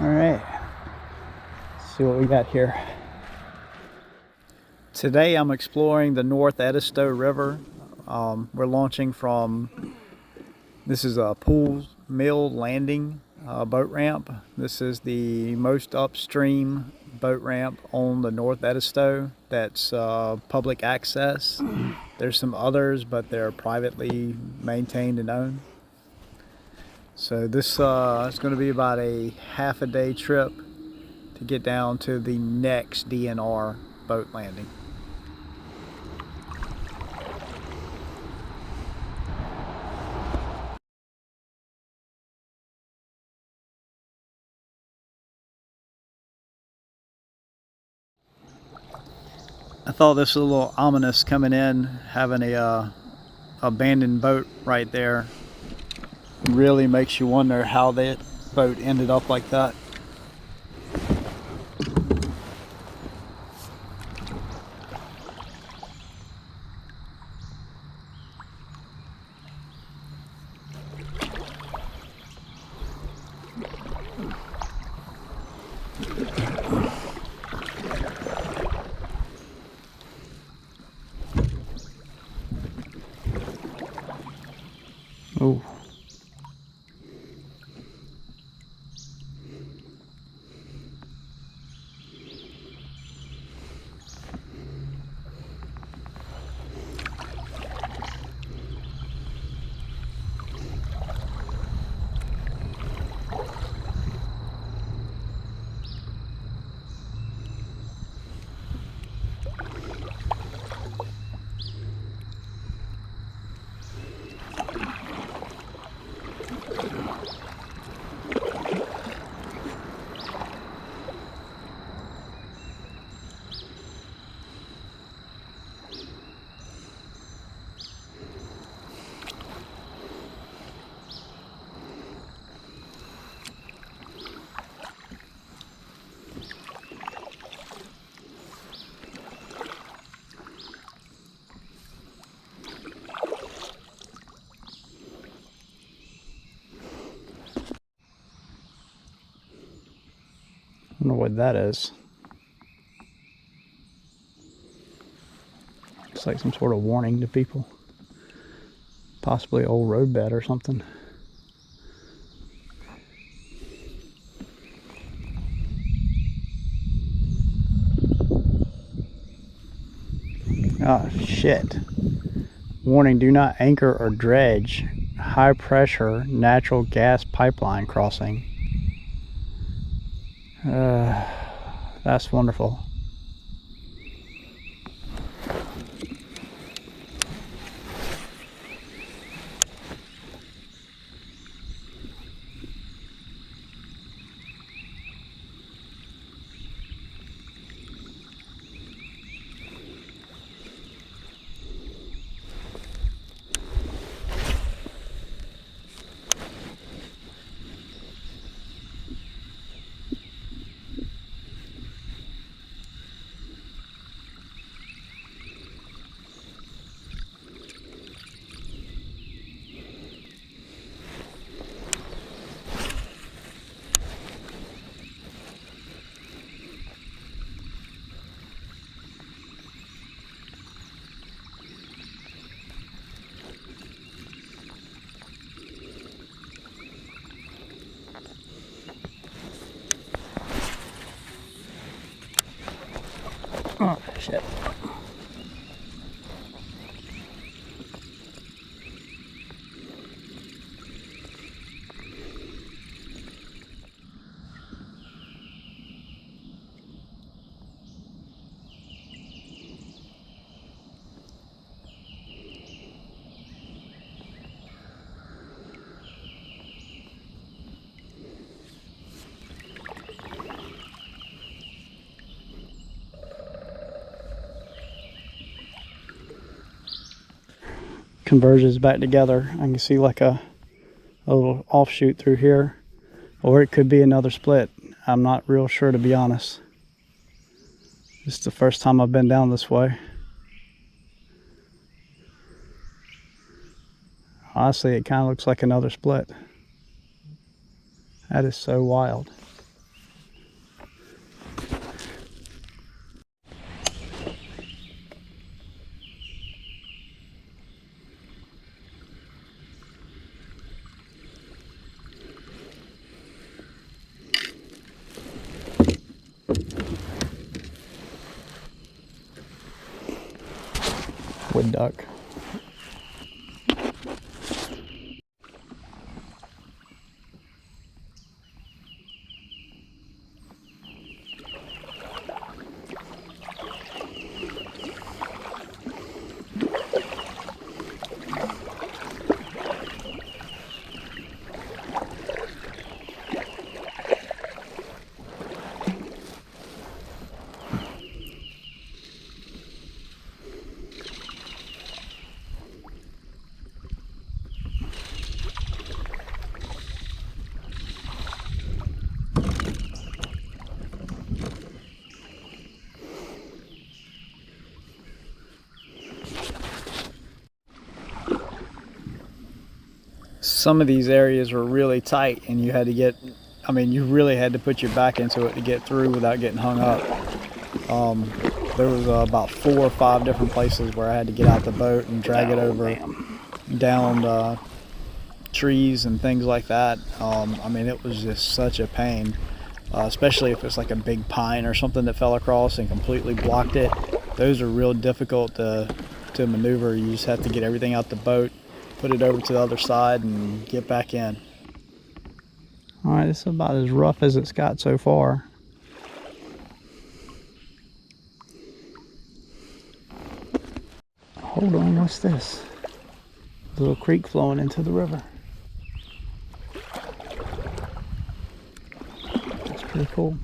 All right, let's see what we got here. Today I'm exploring the North Edisto River. We're launching from, this is a Pool Mill Landing boat ramp. This is the most upstream boat ramp on the North Edisto that's public access. There's some others, but they're privately maintained and owned. So this is going to be about a half a day trip to get down to the next DNR boat landing. I thought this was a little ominous coming in, having a abandoned boat right there. Really makes you wonder how that boat ended up like that. Oh. I don't know what that is. Looks like some sort of warning to people. Possibly old roadbed or something. Oh shit. Warning, do not anchor or dredge. High pressure natural gas pipeline crossing. That's wonderful. Oh shit. Converges back together. I can see like a little offshoot through here, or it could be another split. I'm not real sure, to be honest. This is the first time I've been down this way. Honestly, it kind of looks like another split. That is so wild. duck. Some of these areas were really tight and you had to get, I mean, you really had to put your back into it to get through without getting hung up. There was about 4 or 5 different places where I had to get out the boat and drag it over down trees and things like that. I mean, it was just such a pain, especially if it's like a big pine or something that fell across and completely blocked it. Those are real difficult to maneuver. You just have to get everything out the boat, put it over to the other side, and get back in. All right, this is about as rough as it's got so far. Hold on, what's this? A little creek flowing into the river. That's pretty cool.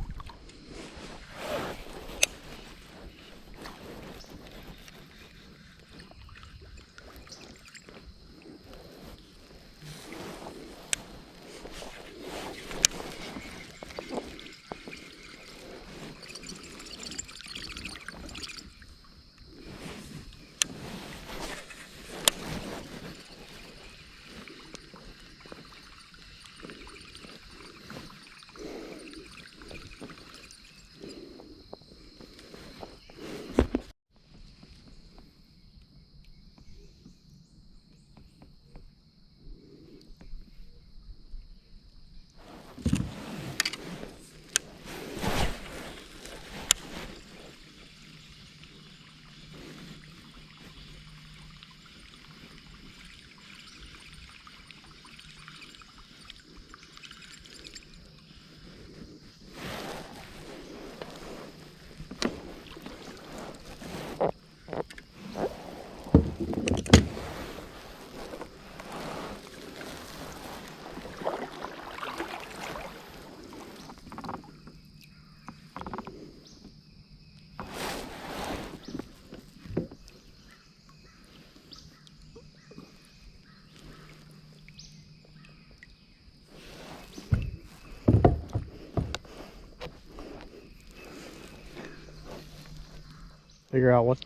Figure out what,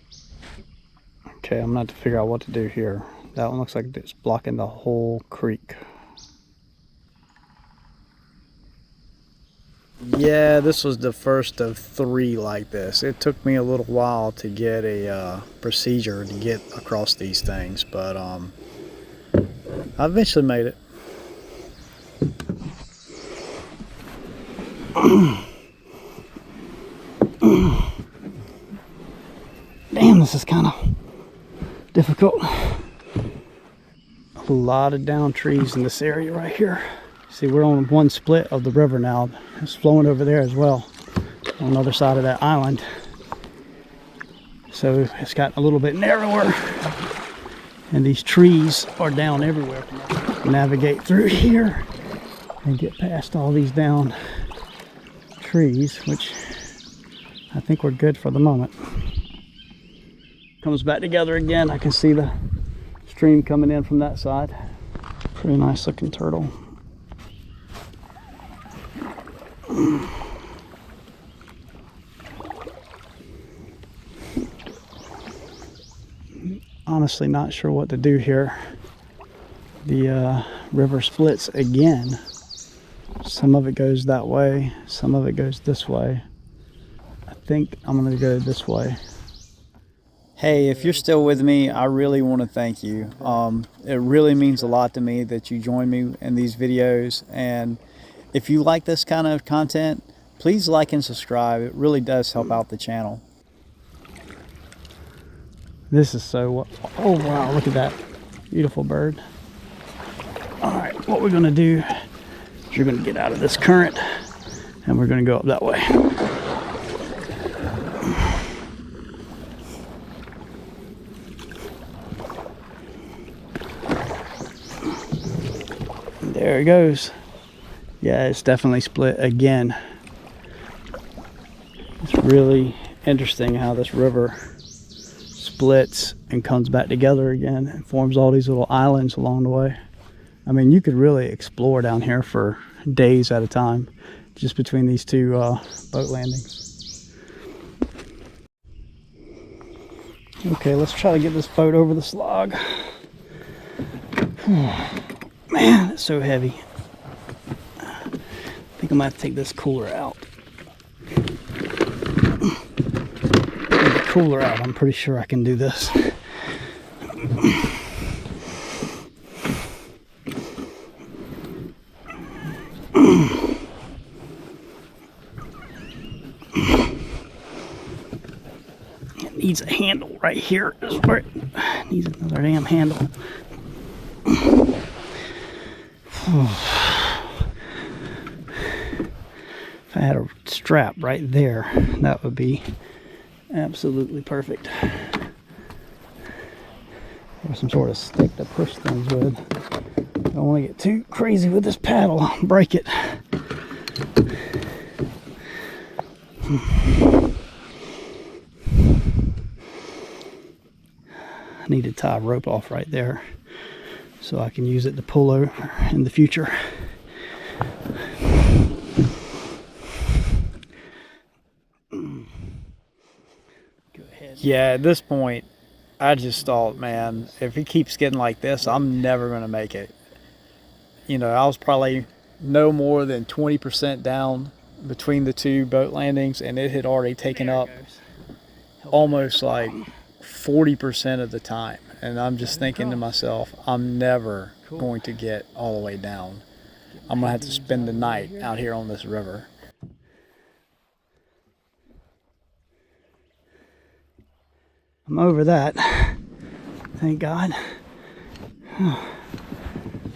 okay, I'm gonna have to figure out what to do here. That one looks like it's blocking the whole creek. Yeah, this was the first of 3 like this. It took me a little while to get a procedure to get across these things, but I eventually made it. Damn, this is kind of difficult. A lot of down trees in this area right here. See, we're on one split of the river now. It's flowing over there as well on the other side of that island. So it's gotten a little bit narrower. And these trees are down everywhere. Navigate through here and get past all these down trees, which I think we're good for the moment. Comes back together again. I can see the stream coming in from that side. Pretty nice looking turtle. Honestly not sure what to do here. The river splits again. Some of it goes that way, some of it goes this way. I think I'm gonna go this way. Hey, if you're still with me, I really want to thank you. It really means a lot to me that you join me in these videos, and if you like this kind of content, please like and subscribe. It really does help out the channel. This is so, oh wow, look at that beautiful bird. All right, what we're gonna do is you're gonna get out of this current and we're gonna go up that way. There it goes. Yeah, it's definitely split again. It's really interesting how this river splits and comes back together again and forms all these little islands along the way. I mean, you could really explore down here for days at a time just between these two boat landings. Okay, let's try to get this boat over the slog. Man, it's so heavy. I think I might have to take this cooler out. With the cooler out, I'm pretty sure I can do this. It needs a handle right here. Is where it needs another damn handle. If I had a strap right there, that would be absolutely perfect. Or some sort of stick to push things with. I don't want to get too crazy with this paddle, break it. I need to tie a rope off right there so I can use it to pull over in the future. Yeah, at this point, I just thought, man, if he keeps getting like this, I'm never going to make it. You know, I was probably no more than 20% down between the two boat landings, and it had already taken up almost like 40% of the time. And I'm just thinking to myself, I'm never going to get all the way down. I'm going to have to spend the night out here on this river. I'm over that. Thank God.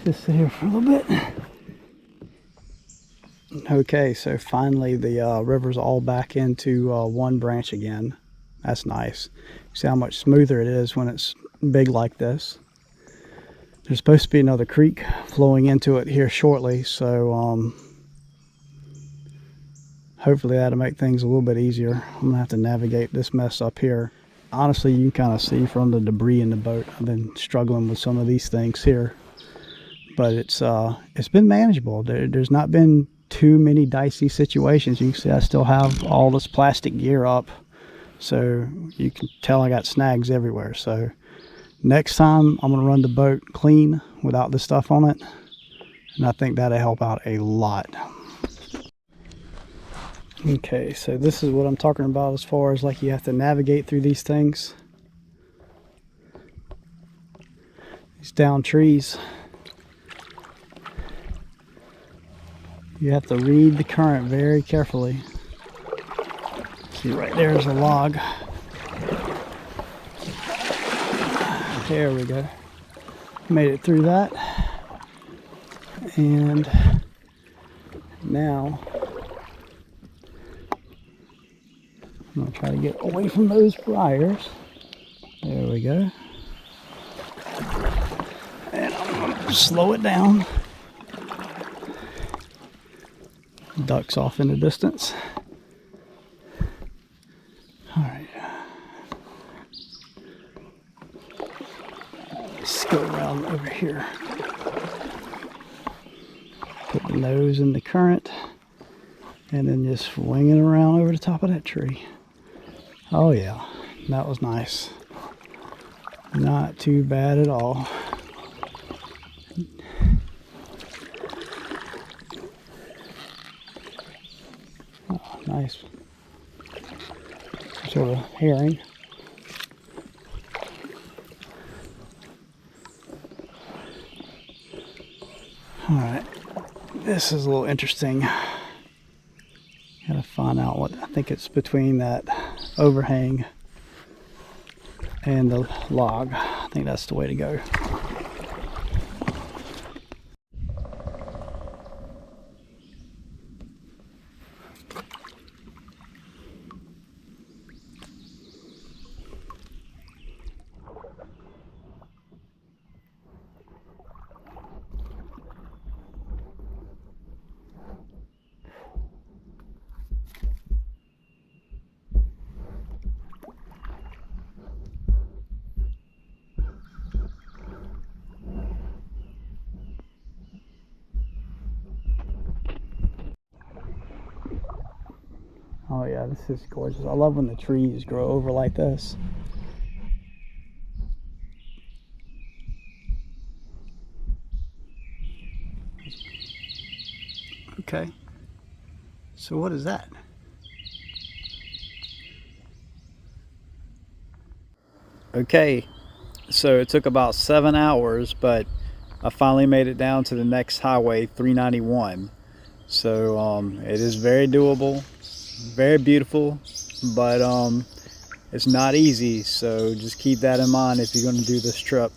Just sit here for a little bit. Okay, so finally the river's all back into one branch again. That's nice. See how much smoother it is when it's big like this. There's supposed to be another creek flowing into it here shortly, so hopefully that'll make things a little bit easier. I'm gonna have to navigate this mess up here. Honestly, you can kind of see from the debris in the boat. I've been struggling with some of these things here, but it's been manageable. There's not been too many dicey situations. You can see I still have all this plastic gear up, so you can tell I got snags everywhere. So next time I'm gonna run the boat clean without the stuff on it, and I think that'll help out a lot. Okay, so this is what I'm talking about as far as like you have to navigate through these things. These down trees. You have to read the current very carefully. See, right there is a log. There we go. Made it through that. And now I'm going to try to get away from those briars. There we go. And I'm going to slow it down. Ducks off in the distance. All right. Let's go around over here. Put the nose in the current and then just wing it around over the top of that tree. Oh yeah, that was nice. Not too bad at all. Oh, nice. Sort of herring. Alright, this is a little interesting. Gotta find out what, I think it's between that overhang and the log. I think that's the way to go. Oh yeah, this is gorgeous. I love when the trees grow over like this. Okay, so what is that? Okay, so it took about 7 hours, but I finally made it down to the next highway, 391. So it is very doable, very beautiful, but it's not easy. So just keep that in mind if you're going to do this trip.